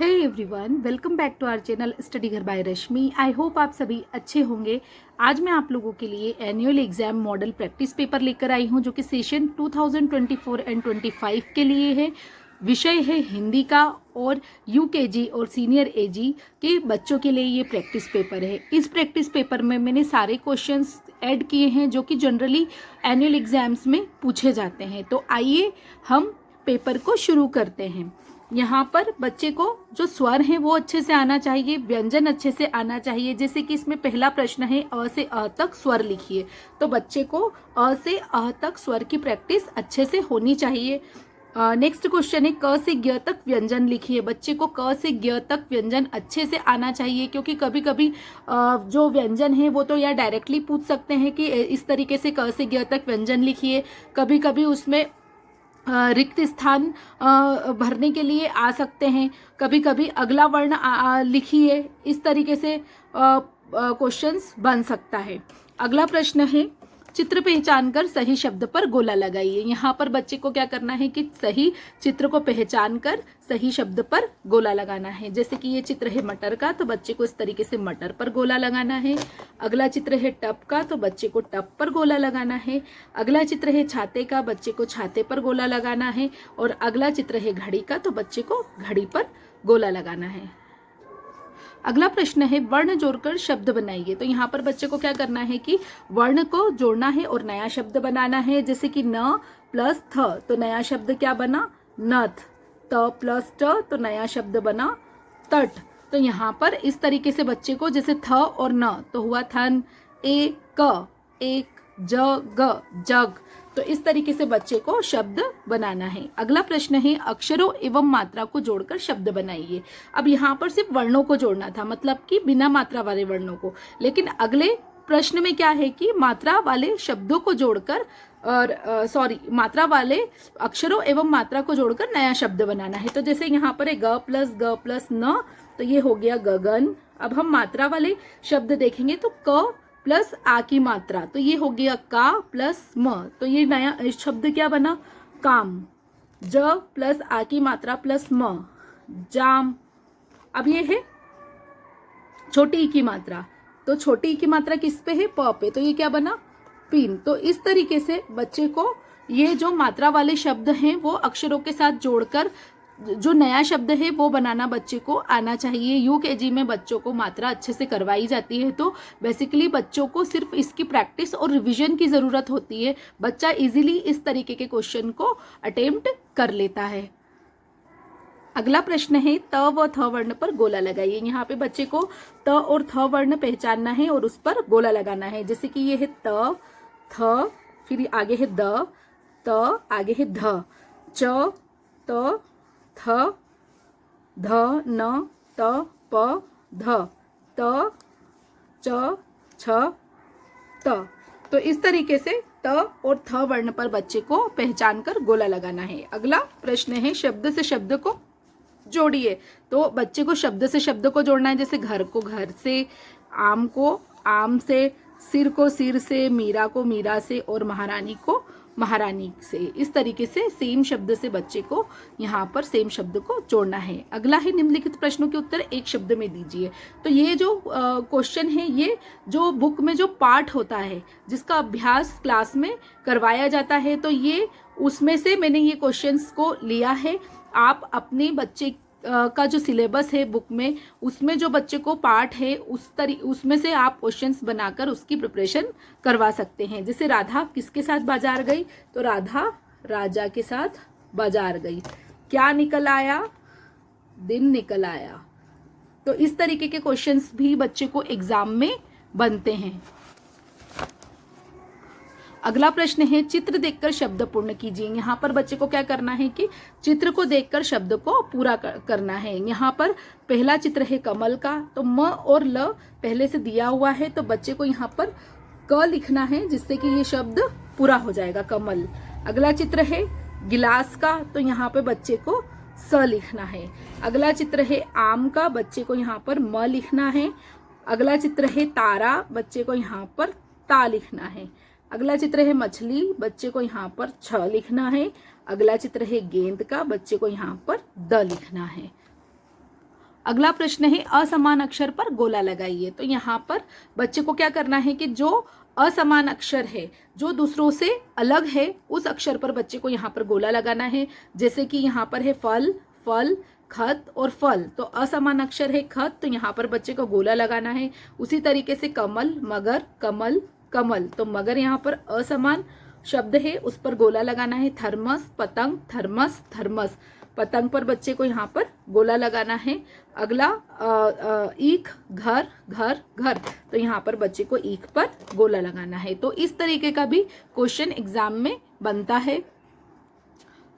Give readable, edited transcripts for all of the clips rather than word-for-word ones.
Hey everyone, welcome back to our channel study Ghar by Rashmi. I hope आप सभी अच्छे होंगे। आज मैं आप लोगों के लिए annual exam model practice paper लेकर आई हूं जो कि सेशन 2024 एंड 25 के लिए है। विषय है हिंदी का और यूकेजी और सीनियर एजी के बच्चों के लिए ये प्रैक्टिस पेपर है। इस प्रैक्टिस पेपर में मैंने सारे क्वेश्चंस ऐड किए हैं जो कि जनरली एनुअल एग्जाम्स में पूछे जाते हैं। तो आइए हम पेपर को शुरू करते हैं। यहाँ पर बच्चे को जो स्वर हैं वो अच्छे से आना चाहिए, व्यंजन अच्छे से आना चाहिए। जैसे कि इसमें पहला प्रश्न है अ से अ तक स्वर लिखिए, तो बच्चे को अ से अ तक स्वर की प्रैक्टिस अच्छे से होनी चाहिए। नेक्स्ट क्वेश्चन है क से ज्ञ तक व्यंजन लिखिए। बच्चे को क से ज्ञ तक व्यंजन अच्छे से आना चाहिए, क्योंकि कभी कभी जो व्यंजन है वो तो या डायरेक्टली पूछ सकते हैं कि इस तरीके से क से ज्ञ तक व्यंजन लिखिए। कभी कभी उसमें रिक्त स्थान भरने के लिए आ सकते हैं। कभी कभी अगला वर्ण लिखिए। इस तरीके से क्वेश्चंस बन सकता है। अगला प्रश्न है चित्र पहचान कर सही शब्द पर गोला लगाइए। यहाँ पर बच्चे को क्या करना है कि सही चित्र को पहचान कर सही शब्द पर गोला लगाना है। जैसे कि ये चित्र है मटर का, तो बच्चे को इस तरीके से मटर पर गोला लगाना है। अगला चित्र है टब का, तो बच्चे को टब पर गोला लगाना है। अगला चित्र है छाते का, बच्चे को छाते पर गोला लगाना है। और अगला चित्र है घड़ी का, तो बच्चे को घड़ी पर गोला लगाना है। अगला प्रश्न है वर्ण जोड़कर शब्द बनाइए। तो यहाँ पर बच्चे को क्या करना है कि वर्ण को जोड़ना है और नया शब्द बनाना है। जैसे कि न प्लस थ, तो नया शब्द क्या बना नथ। त प्लस ट, तो नया शब्द बना तट। तो यहाँ पर इस तरीके से बच्चे को, जैसे थ और न तो हुआ थन, ए क एक, ज ग जग, तो इस तरीके से बच्चे को शब्द बनाना है। अगला प्रश्न है अक्षरों एवं मात्रा को जोड़कर शब्द बनाइए। अब यहाँ पर सिर्फ वर्णों को जोड़ना था, मतलब कि बिना मात्रा वाले वर्णों को, लेकिन अगले प्रश्न में क्या है कि मात्रा वाले शब्दों को जोड़कर और मात्रा वाले अक्षरों एवं मात्रा को जोड़कर नया शब्द बनाना है। तो जैसे यहाँ पर है ग प्लस न, तो ये हो गया गगन। अब हम मात्रा वाले शब्द देखेंगे तो क प्लस आ की मात्रा, तो ये हो गया का प्लस म, तो ये नया शब्द क्या बना काम। ज प्लस आ की मात्रा प्लस म, जाम। अब ये है छोटी ई की मात्रा, तो छोटी ई की मात्रा किस पे है प पे, तो ये क्या बना पिन। तो इस तरीके से बच्चे को ये जो मात्रा वाले शब्द हैं वो अक्षरों के साथ जोड़कर जो नया शब्द है वो बनाना बच्चे को आना चाहिए। यूकेजी में बच्चों को मात्रा अच्छे से करवाई जाती है, तो बेसिकली बच्चों को सिर्फ इसकी प्रैक्टिस और रिवीजन की ज़रूरत होती है। बच्चा इजीली इस तरीके के क्वेश्चन को अटेम्प्ट कर लेता है। अगला प्रश्न है त व थ वर्ण पर गोला लगाइए। यहाँ पे बच्चे को त और थ वर्ण पहचानना है और उस पर गोला लगाना है। जैसे कि ये है त, थ, फिर आगे है द, त, आगे है ध, च, त, थ, ध, न, त, प, ध, त, च, छ, त। तो इस तरीके से त और थ वर्ण पर बच्चे को पहचान कर गोला लगाना है। अगला प्रश्न है शब्द से शब्द को जोड़िए। तो बच्चे को शब्द से शब्द को जोड़ना है। जैसे घर को घर से, आम को आम से, सिर को सिर से, मीरा को मीरा से और महारानी को महारानी से। इस तरीके से सेम शब्द से बच्चे को यहाँ पर सेम शब्द को जोड़ना है। अगला है निम्नलिखित प्रश्नों के उत्तर एक शब्द में दीजिए। तो ये जो क्वेश्चन है, ये जो बुक में जो पार्ट होता है जिसका अभ्यास क्लास में करवाया जाता है, तो ये उसमें से मैंने ये क्वेश्चंस को लिया है। आप अपने बच्चे का जो सिलेबस है बुक में, उसमें जो बच्चे को पार्ट है उसमें से आप क्वेश्चंस बनाकर उसकी प्रिपरेशन करवा सकते हैं। जैसे राधा किसके साथ बाजार गई, तो राधा राजा के साथ बाजार गई। क्या निकल आया, दिन निकल आया। तो इस तरीके के क्वेश्चंस भी बच्चे को एग्जाम में बनते हैं। अगला प्रश्न है चित्र देखकर शब्द पूर्ण कीजिए। यहाँ पर बच्चे को क्या करना है कि चित्र को देखकर शब्द को पूरा करना है। यहाँ पर पहला चित्र है कमल का, तो म और ल पहले से दिया हुआ है, तो बच्चे को यहाँ पर क लिखना है जिससे कि ये शब्द पूरा हो जाएगा कमल। अगला चित्र है गिलास का, तो यहाँ पे बच्चे को स लिखना है। अगला चित्र है आम का, बच्चे को यहाँ पर म लिखना है। अगला चित्र है तारा, बच्चे को यहाँ पर ता लिखना है। अगला चित्र है मछली, बच्चे को यहाँ पर छ लिखना है। अगला चित्र है गेंद का, बच्चे को यहाँ पर द लिखना है। अगला प्रश्न है असमान अक्षर पर गोला लगाइए। तो यहाँ पर बच्चे को क्या करना है कि जो असमान अक्षर है, जो दूसरों से अलग है, उस अक्षर पर बच्चे को यहाँ पर गोला लगाना है। जैसे कि यहाँ पर है फल, फल, खत और फल, तो असमान अक्षर है खत, तो यहाँ पर बच्चे को गोला लगाना है। उसी तरीके से कमल, मगर, कमल, कमल, तो मगर यहाँ पर असमान शब्द है, उस पर गोला लगाना है। थर्मस, पतंग, थर्मस, थर्मस, पतंग पर बच्चे को यहाँ पर गोला लगाना है। अगला ईख, घर, घर, घर, तो यहाँ पर बच्चे को ईख पर गोला लगाना है। तो इस तरीके का भी क्वेश्चन एग्जाम में बनता है।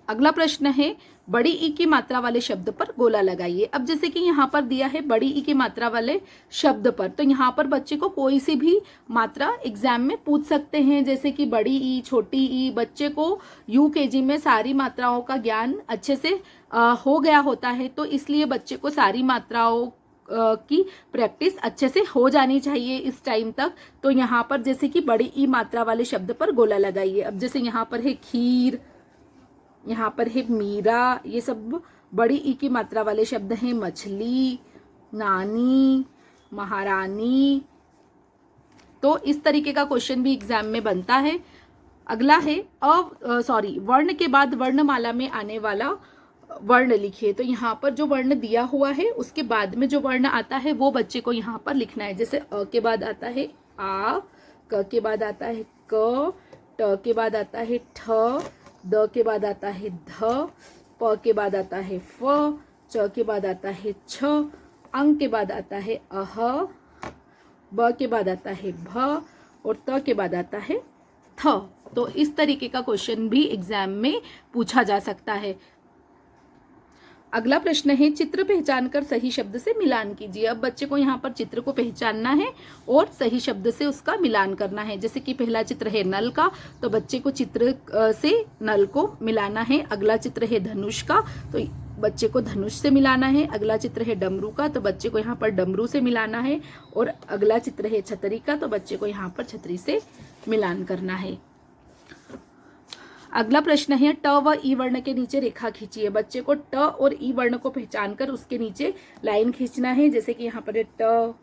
अगला प्रश्न है बड़ी ई की मात्रा वाले शब्द पर गोला लगाइए। अब जैसे कि यहाँ पर दिया है बड़ी ई की मात्रा वाले शब्द पर, तो यहाँ पर बच्चे को कोई सी भी मात्रा एग्जाम में पूछ सकते हैं, जैसे कि बड़ी ई, छोटी ई। बच्चे को यूकेजी में सारी मात्राओं का ज्ञान अच्छे से हो गया होता है, तो इसलिए बच्चे को सारी मात्राओं की प्रैक्टिस अच्छे से हो जानी चाहिए इस टाइम तक। तो यहाँ पर जैसे कि बड़ी ई मात्रा वाले शब्द पर गोला लगाइए। अब जैसे यहाँ पर है खीर, यहाँ पर है मीरा, ये सब बड़ी ई की मात्रा वाले शब्द हैं। मछली, नानी, महारानी, तो इस तरीके का क्वेश्चन भी एग्जाम में बनता है। अगला है वर्ण के बाद वर्णमाला में आने वाला वर्ण लिखिए। तो यहाँ पर जो वर्ण दिया हुआ है उसके बाद में जो वर्ण आता है वो बच्चे को यहाँ पर लिखना है। जैसे अ के बाद आता है आ, क के बाद आता है क, ट के बाद आता है ठ, द के बाद आता है ध, प के बाद आता है फ, च के बाद आता है छ, अंग के बाद आता है अह, ब के बाद आता है भ और त के बाद आता है थ। तो इस तरीके का क्वेश्चन भी एग्जाम में पूछा जा सकता है। अगला प्रश्न है चित्र पहचान कर सही शब्द से मिलान कीजिए। अब बच्चे को यहाँ पर चित्र को पहचानना है और सही शब्द से उसका मिलान करना है। जैसे कि पहला चित्र है नल का, तो बच्चे को चित्र से नल को मिलाना है। अगला चित्र है धनुष का, तो बच्चे को धनुष से मिलाना है। अगला चित्र है डमरू का, तो बच्चे को यहाँ पर डमरू से मिलाना है। और अगला चित्र है छतरी का, तो बच्चे को यहाँ पर छतरी से मिलान करना है। अगला प्रश्न है ट व ई वर्ण के नीचे रेखा खींचिए। बच्चे को ट और ई वर्ण को पहचान कर उसके नीचे लाइन खींचना है। जैसे कि यहाँ पर है ट,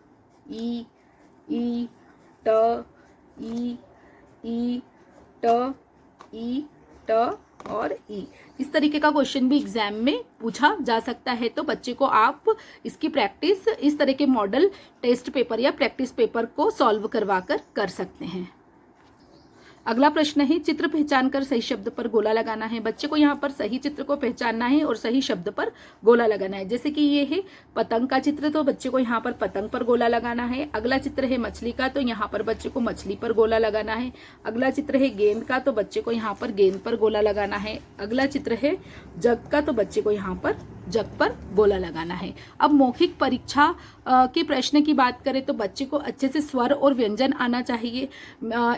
ई, ट, ई, ट, ई, ट और ई। इस तरीके का क्वेश्चन भी एग्जाम में पूछा जा सकता है। तो बच्चे को आप इसकी प्रैक्टिस इस तरह के मॉडल टेस्ट पेपर या प्रैक्टिस पेपर को सॉल्व करवा कर सकते हैं। अगला प्रश्न है चित्र पहचान कर सही शब्द पर गोला लगाना है। बच्चे को यहाँ पर सही चित्र को पहचानना है और सही शब्द पर गोला लगाना है। जैसे कि ये है पतंग का चित्र, तो बच्चे को यहाँ पर पतंग पर गोला लगाना है। अगला चित्र है मछली का, तो यहाँ पर बच्चे को मछली पर गोला लगाना है। अगला चित्र है गेंद का, तो बच्चे को यहाँ पर गेंद पर गोला लगाना है। अगला चित्र है जग का, तो बच्चे को यहाँ पर जग पर गोला लगाना है। अब मौखिक परीक्षा के प्रश्न की बात करें तो बच्चे को अच्छे से स्वर और व्यंजन आना चाहिए।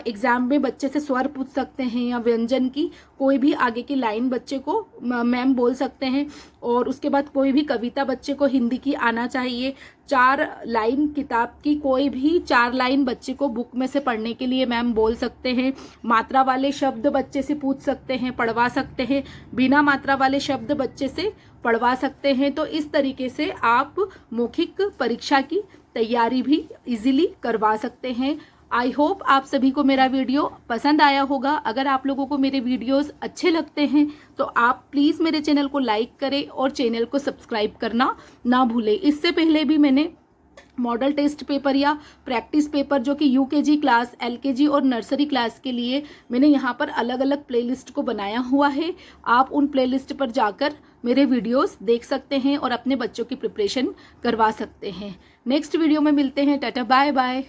एग्जाम में बच्चे से स्वर पूछ सकते हैं या व्यंजन की कोई भी आगे की लाइन बच्चे को मैम बोल सकते हैं। और उसके बाद कोई भी कविता बच्चे को हिंदी की आना चाहिए। 4 लाइन किताब की कोई भी 4 लाइन बच्चे को बुक में से पढ़ने के लिए मैम बोल सकते हैं। मात्रा वाले शब्द बच्चे से पूछ सकते हैं, पढ़वा सकते हैं। बिना मात्रा वाले शब्द बच्चे से पढ़वा सकते हैं। तो इस तरीके से आप मौखिक परीक्षा की तैयारी भी इजीली करवा सकते हैं। आई होप आप सभी को मेरा वीडियो पसंद आया होगा। अगर आप लोगों को मेरे वीडियोस अच्छे लगते हैं तो आप प्लीज़ मेरे चैनल को लाइक करें और चैनल को सब्सक्राइब करना ना भूलें। इससे पहले भी मैंने मॉडल टेस्ट पेपर या प्रैक्टिस पेपर जो कि यूकेजी क्लास, एलकेजी और नर्सरी क्लास के लिए मैंने यहाँ पर अलग अलग प्लेलिस्ट को बनाया हुआ है। आप उन प्लेलिस्ट पर जाकर मेरे वीडियोस देख सकते हैं और अपने बच्चों की प्रिपरेशन करवा सकते हैं। नेक्स्ट वीडियो में मिलते हैं। Tata, bye bye.